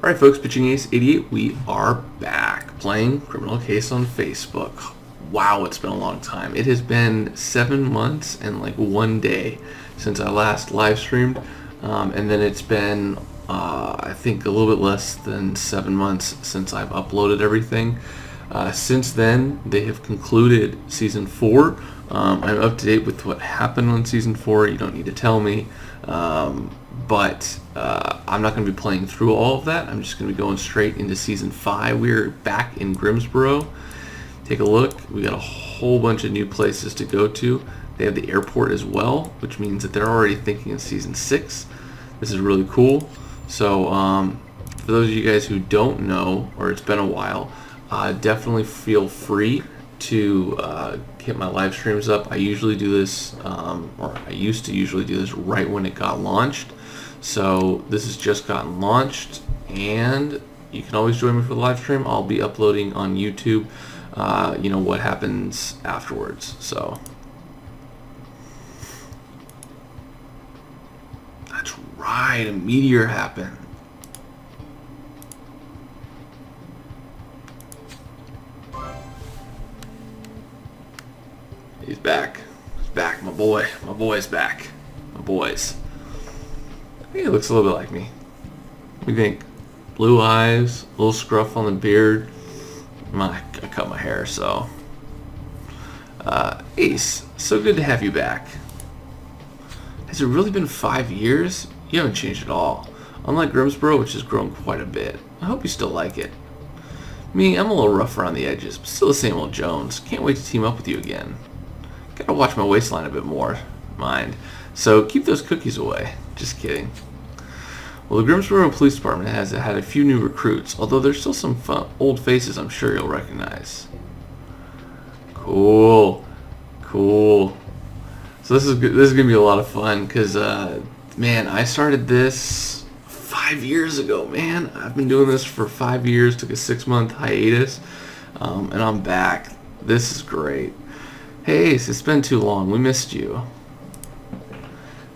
Alright folks, Pitching Ace 88, we are back playing Criminal Case on Facebook. Wow, it's been a long time. It has been 7 months and like 1 day since I last live streamed. And then it's been, I think, a little bit less than 7 months since I've uploaded everything. Since then, they have concluded Season 4. I'm up to date with what happened on Season 4. You don't need to tell me. But I'm not going to be playing through all of that. I'm just going to be going straight into Season 5. We're back in Grimsborough. Take a look. We got a whole bunch of new places to go to. They have the airport as well, which means that they're already thinking of Season 6. This is really cool. So for those of you guys who don't know, or it's been a while, definitely feel free to hit my live streams up. I usually do this, or I used to usually do this right when it got launched. So this has just gotten launched, and you can always join me for the live stream. I'll be uploading on YouTube, you know, what happens afterwards. So that's right, a meteor happened. He's back. He's back, my boy. My boy's back. My boys. I think he looks a little bit like me. What do you think? Blue eyes, a little scruff on the beard. I cut my hair, so. Ace, so good to have you back. Has it really been 5 years? You haven't changed at all. Unlike Grimsborough, which has grown quite a bit. I hope you still like it. Me, I'm a little rough around the edges, but still the same old Jones. Can't wait to team up with you again. Gotta watch my waistline a bit more. Mind. So keep those cookies away. Just kidding. Well, the Grimsborough Police Department has had a few new recruits, although there's still some fun, old faces I'm sure you'll recognize. Cool. Cool. So this is good. This is gonna be a lot of fun because, man, I started this 5 years ago. Man, I've been doing this for 5 years. Took a 6-month hiatus, and I'm back. This is great. Hey Ace, it's been too long. We missed you.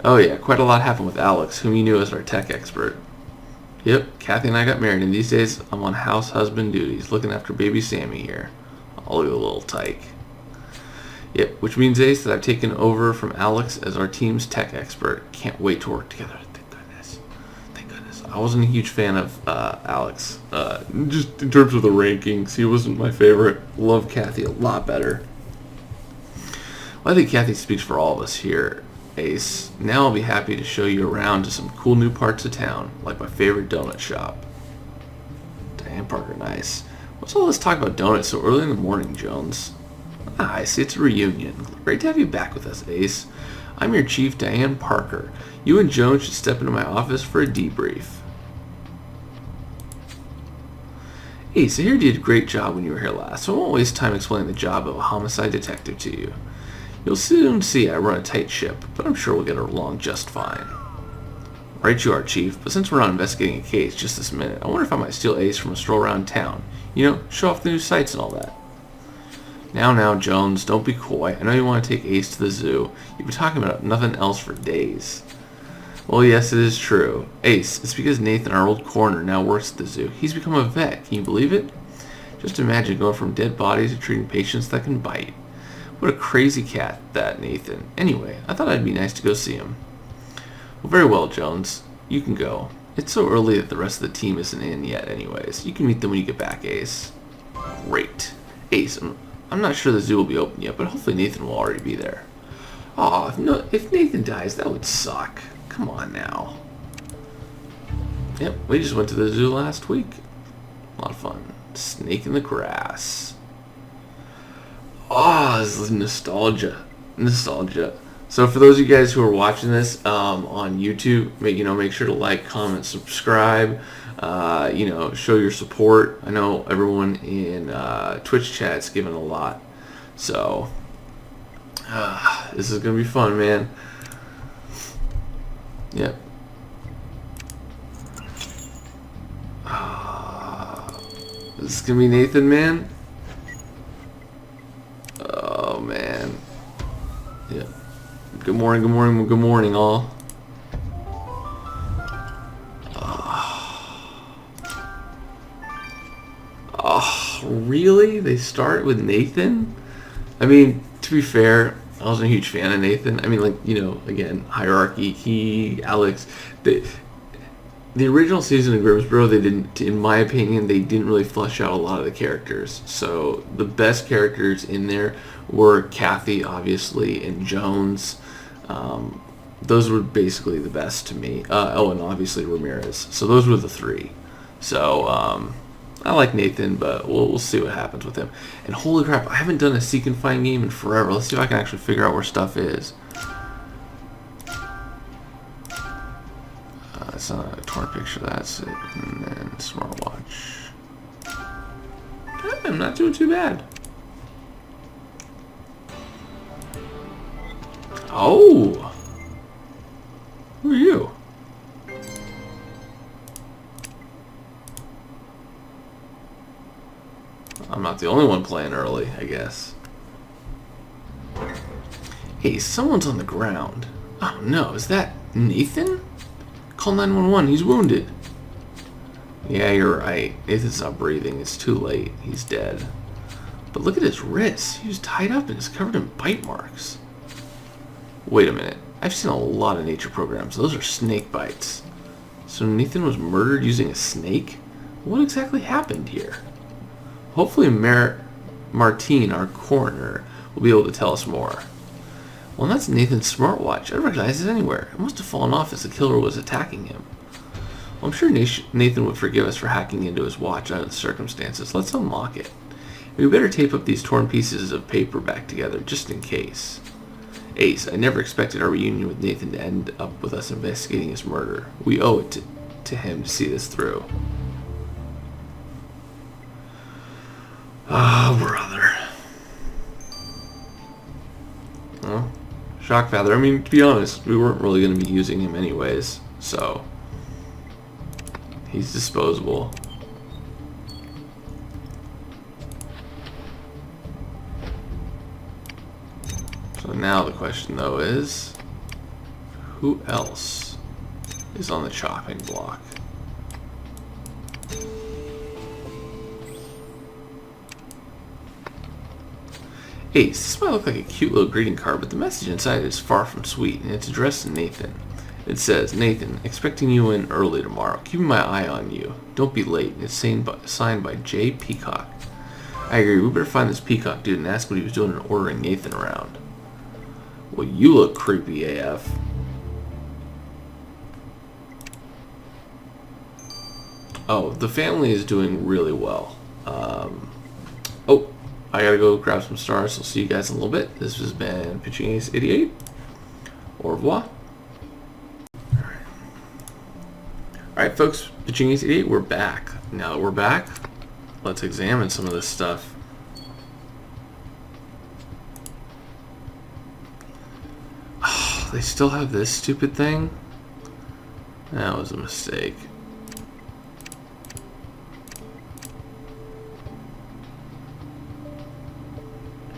Oh yeah, quite a lot happened with Alex, whom you knew as our tech expert. Yep, Kathy and I got married, and these days I'm on house husband duties, looking after baby Sammy here. I'll do a little tyke. Yep, which means, Ace, that I've taken over from Alex as our team's tech expert. Can't wait to work together. Thank goodness. Thank goodness. I wasn't a huge fan of Alex, just in terms of the rankings. He wasn't my favorite. Love Kathy a lot better. Well, I think Kathy speaks for all of us here, Ace. Now I'll be happy to show you around to some cool new parts of town, like my favorite donut shop. Diane Parker, nice. What's all this talk about donuts so early in the morning, Jones? Ah, I see, it's a reunion. Great to have you back with us, Ace. I'm your chief, Diane Parker. You and Jones should step into my office for a debrief. Ace, I heard you did a great job when you were here last, so I won't waste time explaining the job of a homicide detective to you. You'll soon see I run a tight ship, but I'm sure we'll get along just fine. Right you are, Chief, but since we're not investigating a case just this minute, I wonder if I might steal Ace from a stroll around town. You know, show off the new sights and all that. Now, Jones, don't be coy. I know you want to take Ace to the zoo. You've been talking about nothing else for days. Well, yes, it is true. Ace, it's because Nathan, our old coroner, now works at the zoo. He's become a vet. Can you believe it? Just imagine going from dead bodies to treating patients that can bite. What a crazy cat, that Nathan. Anyway, I thought it'd be nice to go see him. Well, very well, Jones. You can go. It's so early that the rest of the team isn't in yet anyways. You can meet them when you get back, Ace. Great. Ace, I'm not sure the zoo will be open yet, but hopefully Nathan will already be there. Aw, if Nathan dies, that would suck. Come on now. Yep, we just went to the zoo last week. A lot of fun. Snake in the grass. Oh, this is nostalgia. Nostalgia. So for those of you guys who are watching this on YouTube, make sure to like, comment, subscribe. Show your support. I know everyone in Twitch chat's given a lot. So this is gonna be fun, man. Yep. This is gonna be Nathan, man. Oh man. Yeah. Good morning, all. Really? They start with Nathan? I mean, to be fair, I wasn't a huge fan of Nathan. I mean, like, again, hierarchy, he, Alex. The original season of Grimsborough, they didn't, in my opinion, they didn't really flesh out a lot of the characters. So the best characters in there were Kathy, obviously, and Jones. Those were basically the best to me. And obviously Ramirez. So those were the three. So I like Nathan, but we'll see what happens with him. And holy crap, I haven't done a seek and find game in forever. Let's see if I can actually figure out where stuff is. It's not a torn picture, that's it. And then smartwatch. I'm not doing too bad. Oh! Who are you? I'm not the only one playing early, I guess. Hey, someone's on the ground. Oh no, is that Nathan? Call 911, he's wounded. Yeah, you're right. Nathan's not breathing. It's too late. He's dead. But look at his wrists. He was tied up and is covered in bite marks. Wait a minute. I've seen a lot of nature programs. Those are snake bites. So Nathan was murdered using a snake? What exactly happened here? Hopefully Martine, our coroner, will be able to tell us more. Well, that's Nathan's smartwatch. I recognize it anywhere. It must have fallen off as the killer was attacking him. Well, I'm sure Nathan would forgive us for hacking into his watch under the circumstances. Let's unlock it. We better tape up these torn pieces of paper back together, just in case. Ace, I never expected our reunion with Nathan to end up with us investigating his murder. We owe it to him to see this through. Oh, brother. Well, shock value. I mean, to be honest, we weren't really going to be using him anyways, so he's disposable. So now the question, though, is who else is on the chopping block? Ace, this might look like a cute little greeting card, but the message inside is far from sweet, and it's addressed to Nathan. It says, Nathan, expecting you in early tomorrow. Keeping my eye on you. Don't be late. It's signed by J. Peacock. I agree. We better find this Peacock dude and ask what he was doing in ordering Nathan around. Well, you look creepy AF. Oh, the family is doing really well. Oh, I gotta go grab some stars. I'll see you guys in a little bit. This has been Pitching Ace 88. Au revoir. Alright, folks, Pitching Ace 88, we're back. Now that we're back, let's examine some of this stuff. Oh, they still have this stupid thing? That was a mistake.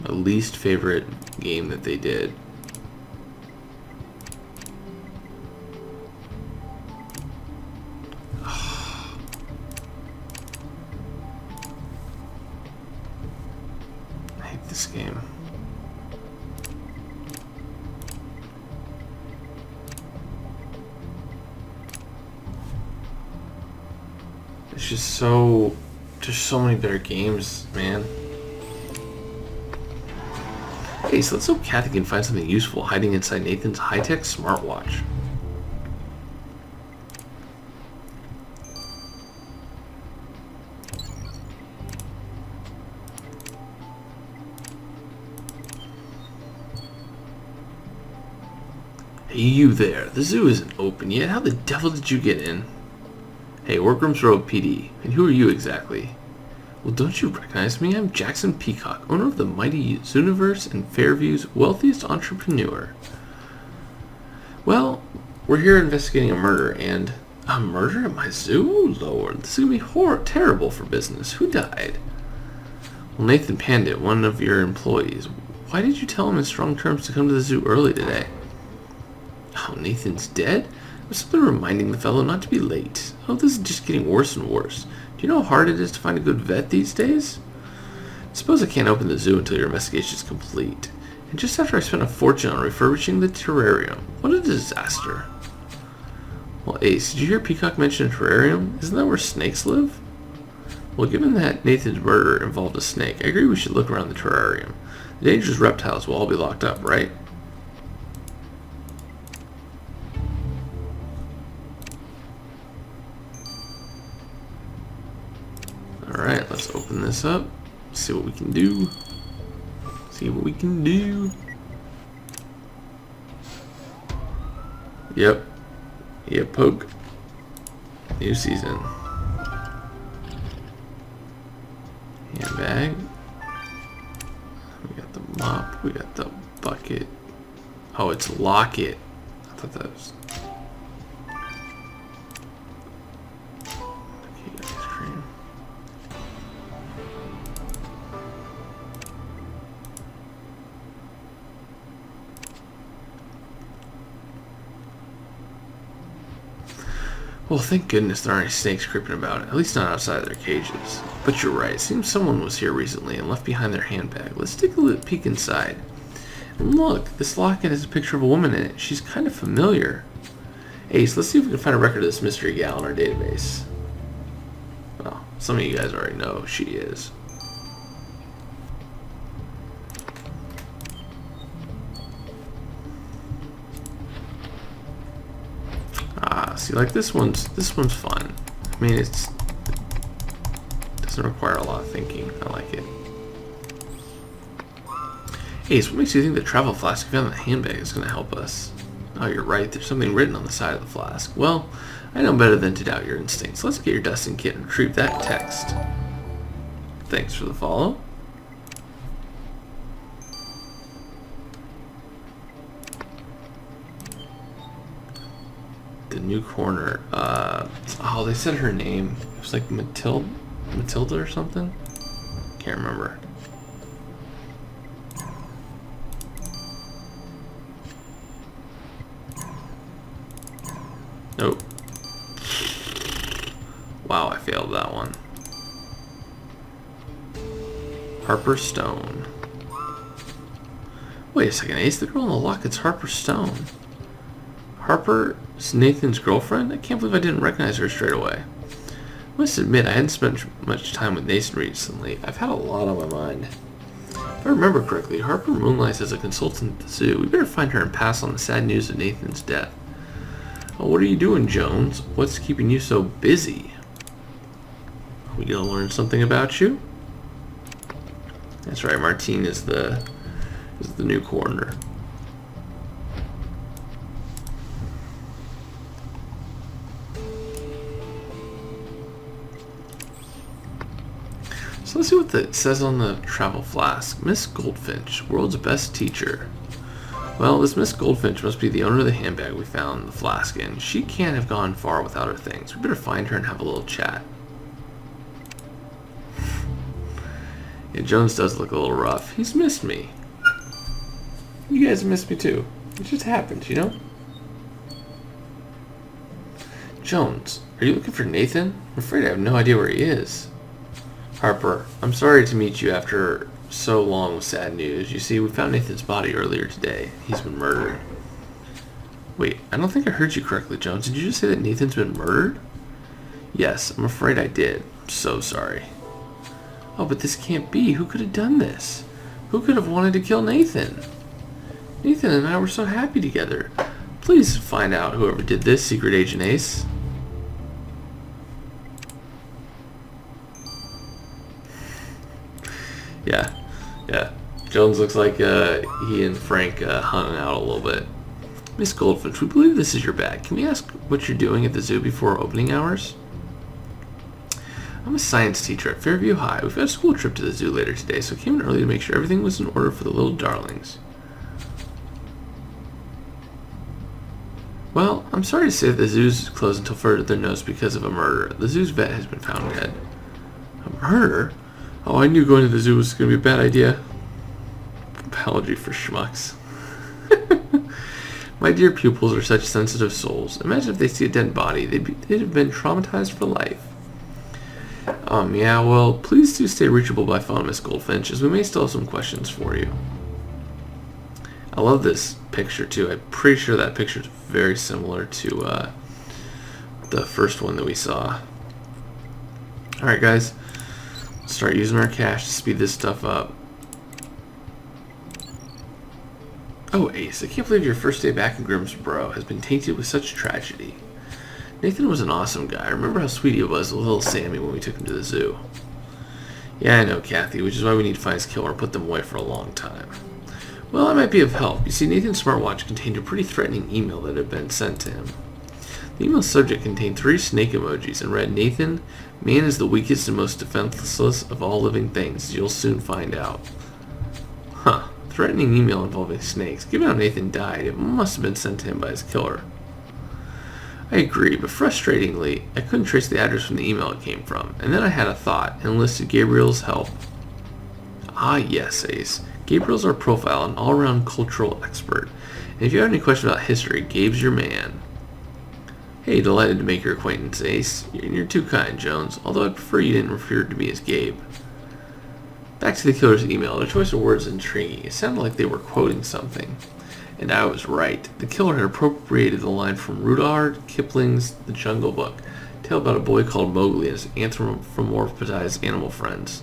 My least favorite game that they did. I hate this game. It's just so... There's so many better games, man. Hey, so let's hope Kathy can find something useful hiding inside Nathan's high-tech smartwatch. Hey, you there. The zoo isn't open yet. How the devil did you get in? Hey, we're Grimsborough PD. And who are you exactly? Well, don't you recognize me? I'm Jackson Peacock, owner of the mighty Zooniverse and Fairview's wealthiest entrepreneur. Well, we're here investigating a murder, and... A murder at my zoo? Oh, Lord, this is going to be terrible for business. Who died? Well, Nathan Pandit, one of your employees. Why did you tell him in strong terms to come to the zoo early today? Oh, Nathan's dead? I was simply reminding the fellow not to be late. Oh, this is just getting worse and worse. Do you know how hard it is to find a good vet these days? Suppose I can't open the zoo until your investigation is complete. And just after I spent a fortune on refurbishing the terrarium. What a disaster. Well, Ace, did you hear Peacock mention a terrarium? Isn't that where snakes live? Well, given that Nathan's murder involved a snake, I agree we should look around the terrarium. The dangerous reptiles will all be locked up, right? Alright, let's open this up. See what we can do. See what we can do. Yep. Yep, poke. New season. Handbag. We got the mop. We got the bucket. Oh, it's locket. I thought that was... Okay, ice cream. Well, thank goodness there aren't any snakes creeping about, at least not outside their cages. But you're right, it seems someone was here recently and left behind their handbag. Let's take a little peek inside. And look, this locket has a picture of a woman in it. She's kind of familiar. Ace, let's see if we can find a record of this mystery gal in our database. Well, some of you guys already know who she is. See, like this one's fun. I mean, it doesn't require a lot of thinking. I like it. Ace, what makes you think the travel flask you found in the handbag is going to help us? Oh, you're right. There's something written on the side of the flask. Well, I know better than to doubt your instincts. Let's get your dusting kit and retrieve that text. Thanks for the follow. The new corner. Oh, they said her name. It was like Matilda or something. Can't remember. Nope. Wow, I failed that one. Harper Stone. Wait a second, Ace. The girl in the locket's Harper Stone. Harper's Nathan's girlfriend? I can't believe I didn't recognize her straight away. I must admit, I hadn't spent much time with Nathan recently. I've had a lot on my mind. If I remember correctly, Harper moonlights as a consultant at the zoo. We better find her and pass on the sad news of Nathan's death. Oh, what are you doing, Jones? What's keeping you so busy? Are we gonna learn something about you? That's right, Martine is the new coroner. So let's see what it says on the travel flask. Miss Goldfinch, world's best teacher. Well, this Miss Goldfinch must be the owner of the handbag we found the flask in. She can't have gone far without her things. We better find her and have a little chat. Yeah, Jones does look a little rough. He's missed me. You guys missed me too. It just happens, you know? Jones, are you looking for Nathan? I'm afraid I have no idea where he is. Harper, I'm sorry to meet you after so long with sad news. You see, we found Nathan's body earlier today. He's been murdered. Wait, I don't think I heard you correctly, Jones. Did you just say that Nathan's been murdered? Yes, I'm afraid I did. I'm so sorry. Oh, but this can't be. Who could have done this? Who could have wanted to kill Nathan? Nathan and I were so happy together. Please find out whoever did this, Secret Agent Ace. Yeah. Jones looks like he and Frank hung out a little bit. Miss Goldfinch, we believe this is your bag. Can we ask what you're doing at the zoo before opening hours? I'm a science teacher at Fairview High. We've got a school trip to the zoo later today, so I came in early to make sure everything was in order for the little darlings. Well, I'm sorry to say that the zoo's closed until further notice because of a murder. The zoo's vet has been found dead. A murder? Oh, I knew going to the zoo was going to be a bad idea. Apology for schmucks. My dear pupils are such sensitive souls. Imagine if they see a dead body. They'd have been traumatized for life. Yeah, well, please do stay reachable by phone, Miss Goldfinch, as we may still have some questions for you. I love this picture, too. I'm pretty sure that picture is very similar to the first one that we saw. Alright, guys. Start using our cash to speed this stuff up. Oh, Ace, I can't believe your first day back in Grimsborough has been tainted with such tragedy. Nathan was an awesome guy. Remember how sweet he was with little Sammy when we took him to the zoo? Yeah, I know, Kathy, which is why we need to find his killer and put them away for a long time. Well, I might be of help. You see, Nathan's smartwatch contained a pretty threatening email that had been sent to him. The email subject contained 3 snake emojis and read, Nathan, man is the weakest and most defenseless of all living things. You'll soon find out. Huh. Threatening email involving snakes. Given how Nathan died, it must have been sent to him by his killer. I agree, but frustratingly, I couldn't trace the address from the email it came from, and then I had a thought and enlisted Gabriel's help. Ah, yes, Ace. Gabriel's our profile, an all-around cultural expert. And if you have any questions about history, Gabe's your man. Hey, delighted to make your acquaintance, Ace. You're too kind, Jones, although I'd prefer you didn't refer to me as Gabe. Back to the killer's email. Their choice of words is intriguing. It sounded like they were quoting something. And I was right. The killer had appropriated the line from Rudyard Kipling's The Jungle Book, a tale about a boy called Mowgli and his anthropomorphized animal friends.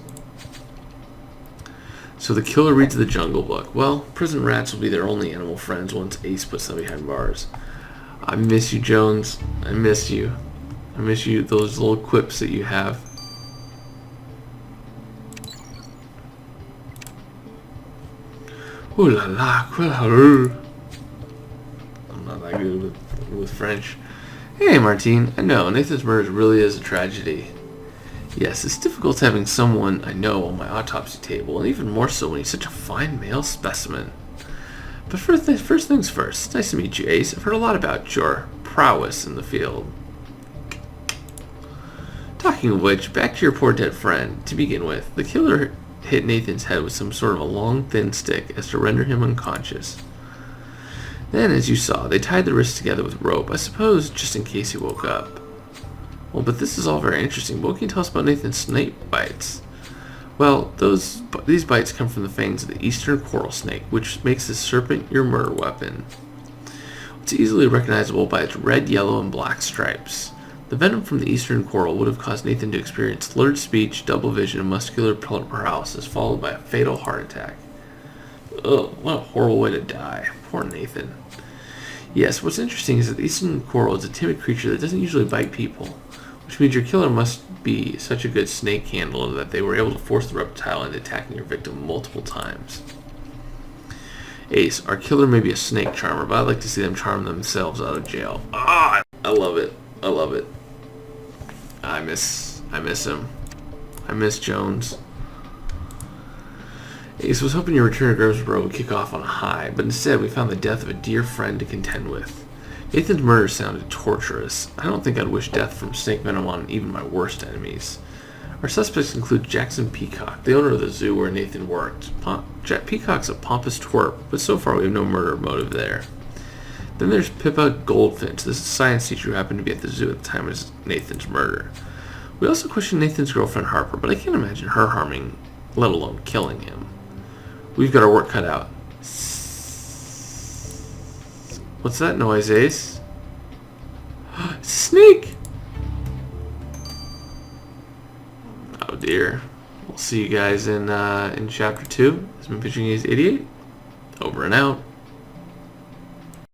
So the killer reads The Jungle Book. Well, prison rats will be their only animal friends once Ace puts them behind bars. I miss you, Jones. I miss you. I miss you, those little quips that you have. Ooh la la, I'm not that good with French. Hey, Martine. I know, Nathan's murder really is a tragedy. Yes, it's difficult having someone I know on my autopsy table, and even more so when he's such a fine male specimen. But first things first, nice to meet you, Ace. I've heard a lot about your prowess in the field. Talking of which, back to your poor dead friend. To begin with, the killer hit Nathan's head with some sort of a long, thin stick as to render him unconscious. Then, as you saw, they tied the wrists together with rope, I suppose just in case he woke up. Well, but this is all very interesting. But what can you tell us about Nathan's snake bites? Well, these bites come from the fangs of the eastern coral snake, which makes this serpent your murder weapon. It's easily recognizable by its red, yellow, and black stripes. The venom from the eastern coral would have caused Nathan to experience slurred speech, double vision, and muscular paralysis, followed by a fatal heart attack. Ugh, what a horrible way to die. Poor Nathan. Yes, what's interesting is that the eastern coral is a timid creature that doesn't usually bite people, which means your killer must be such a good snake handler that they were able to force the reptile into attacking your victim multiple times. Ace, our killer may be a snake charmer, but I'd like to see them charm themselves out of jail. Ah, I love it. I love it. I miss him. I miss Jones. Ace was hoping your return to Grimsborough would kick off on a high, but instead we found the death of a dear friend to contend with. Nathan's murder sounded torturous. I don't think I'd wish death from snake venom on even my worst enemies. Our suspects include Jackson Peacock, the owner of the zoo where Nathan worked. Peacock's a pompous twerp, but so far we have no murder motive there. Then there's Pippa Goldfinch, this science teacher who happened to be at the zoo at the time of Nathan's murder. We also questioned Nathan's girlfriend Harper, but I can't imagine her harming, let alone killing him. We've got our work cut out. What's that noise, Ace? It's a snake! Oh dear. We'll see you guys in chapter 2. This has been Pitching Ace 88. Over and out.